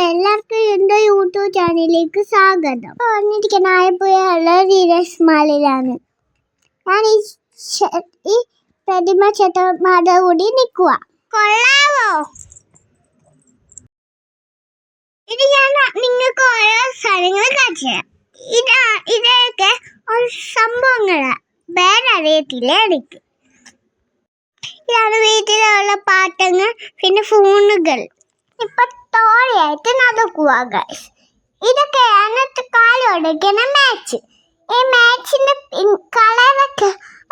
എല്ലാവർക്കും എൻ്റെ യൂട്യൂബ് ചാനലിലേക്ക് സ്വാഗതം. പറഞ്ഞിരിക്കുന്ന ആയപ്പോയുള്ള ധീരജ് മാളിലാണ്. ഞാൻ ഈ പ്രതിമ ചേട്ടന്മാരുടെ കൂടി നിൽക്കുക. കൊള്ളാവോ? ഇത് ഞാൻ നിങ്ങൾക്ക് ഓരോ സ്ഥലങ്ങൾ കാണിച്ചു തരാം. ഇതൊക്കെ ഒരു സംഭവങ്ങളാണ്, പേരറിയത്തില്ല എനിക്ക്. ഇതാണ് വീട്ടിലുള്ള പാട്ടങ്ങൾ, പിന്നെ ഫോണുകൾ. ഇപ്പൊ തോഴയായിട്ട് നടക്കുക ഗൈസ്. ഇതൊക്കെ അന്നത്തെ കാലം എടുക്കുന്ന മാച്ച്. ഈ മാച്ചിന്റെ കളറൊക്കെ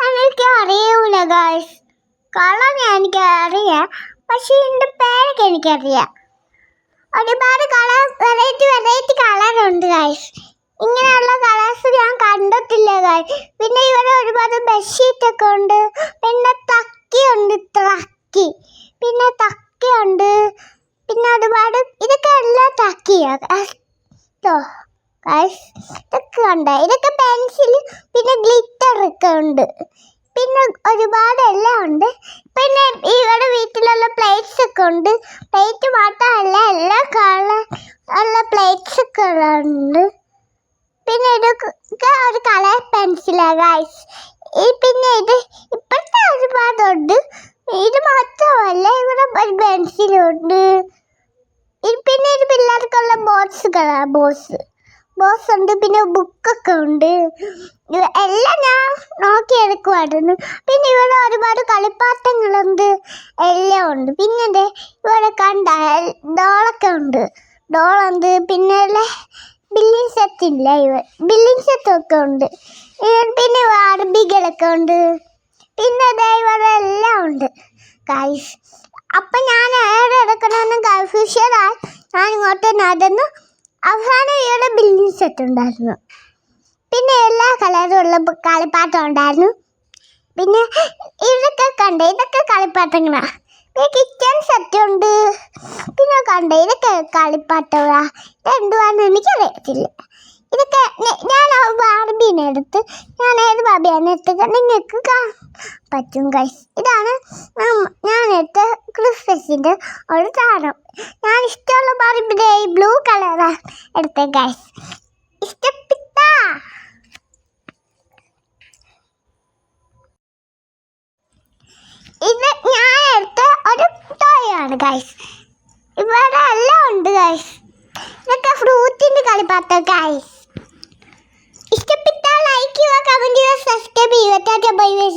എനിക്ക് അറിയൂല ഗൈസ്. കളർ എനിക്ക് അറിയാം, പക്ഷെ ഇതിന്റെ പേരൊക്കെ എനിക്കറിയാം. ഒരുപാട് കളർ, വെറൈറ്റി കളറുണ്ട് ഗൈസ്. ഇങ്ങനെയുള്ള കളേഴ്സ് ഞാൻ കണ്ടിട്ടില്ല ഗൈസ്. പിന്നെ ഇവിടെ ഒരുപാട് ബെഡ്ഷീറ്റ് ഒക്കെ ഉണ്ട്. പിന്നെ തക്കിയുണ്ട്, പിന്നെ തക്കിയുണ്ട്. പിന്നെ ഒരുപാട് ഇതൊക്കെ എല്ലാം തക്കിയാണ്. ഇതൊക്കെ ഉണ്ട്. ഇതൊക്കെ പെൻസിൽ, പിന്നെ ഗ്ലിറ്റർ ഒക്കെ ഉണ്ട്. പിന്നെ ഒരുപാട് എല്ലാം ഉണ്ട്. പിന്നെ ഇവിടെ വീട്ടിലുള്ള പ്ലേറ്റ്സ് ഒക്കെ ഉണ്ട്. പ്ലേറ്റ് മാത്രമല്ല, എല്ലാ കളർ ഉള്ള പ്ലേറ്റ്സ് ഒക്കെ ഉണ്ട്. പിന്നെ ഇതൊക്കെ ഒരു കളർ പെൻസിലാണ് ഗൈസ്. പിന്നെ ഇത് ഇപ്പോഴത്തെ ഒരുപാടുണ്ട്. ഇത് മാത്രമല്ല, ഇവിടെ ഒരു പെൻസിലുണ്ട്. പിന്നെ ഇത് പിള്ളേർക്കുള്ള ബോക്സ് ഉണ്ട്. പിന്നെ ബുക്കൊക്കെ ഉണ്ട്. എല്ലാം ഞാൻ നോക്കിയെടുക്കുമായിരുന്നു. പിന്നെ ഇവിടെ ഒരുപാട് കളിപ്പാട്ടങ്ങളുണ്ട്, എല്ലാം ഉണ്ട്. പിന്നെ ഇവിടെ കണ്ട ഡോളൊക്കെ ഉണ്ട്. പിന്നെ ബില്ലിംഗ് സെറ്റില്ല, ബില്ലിംഗ് സെറ്റൊക്കെ ഉണ്ട്. പിന്നെ ബാർബികളൊക്കെ ഉണ്ട്. പിന്നെ ഇവിടെ എല്ലാം ഉണ്ട് ഗൈസ്. അപ്പം ഞാൻ ഏറെ എടുക്കണമെന്ന് കൺഫ്യൂഷനായി ഞാൻ ഇങ്ങോട്ട് നടന്നു. അവസാനം ഇവിടെ ബില്ലിംഗ് സെറ്റ് ഉണ്ടായിരുന്നു. പിന്നെ എല്ലാ കളറും ഉള്ള കളിപ്പാട്ടം ഉണ്ടായിരുന്നു. പിന്നെ ഇതൊക്കെ കളിപ്പാട്ടങ്ങളാണ്. പിന്നെ കിച്ചൺ സെറ്റ് ഉണ്ട്. പിന്നെ ഇതൊക്കെ കളിപ്പാട്ടങ്ങളാ. ഇതെന്തുവാന്ന് എനിക്കറിയത്തില്ല. ഇതൊക്കെ ഞാൻ ബാർബീനെ എടുത്ത്, ഞാൻ ഏത് ബാർബിയാണ് എടുത്തത് നിങ്ങൾക്ക് പറ്റും ഗൈസ്. ഇതാണ് ഞാൻ എടുത്ത ക്രിസ്മസിൻ്റെ ഒരു സാധനം. ഞാൻ ഇഷ്ടമുള്ള ബാർബിയുടെ ഈ ബ്ലൂ കളറാണ് എടുത്തത് ഗൈസ്. ഇഷ്ടപ്പെട്ടാ? ഇത് ഞാൻ എടുത്ത ഒരു ടോയാണ് ഗൈസ്. ഇവിടെ എല്ലാം ഉണ്ട് ഗൈസ്. ഇതൊക്കെ ഫ്രൂട്ടിൻ്റെ കളിപ്പാട്ടം ഗൈസ്. ഇഷ്ടപ്പെട്ടാൽ ലൈക്ക് ചെയ്യുക, കമൻറ്റ് ചെയ്യുക, സബ്സ്ക്രൈബ് ചെയ്യുക. Tata bye bye.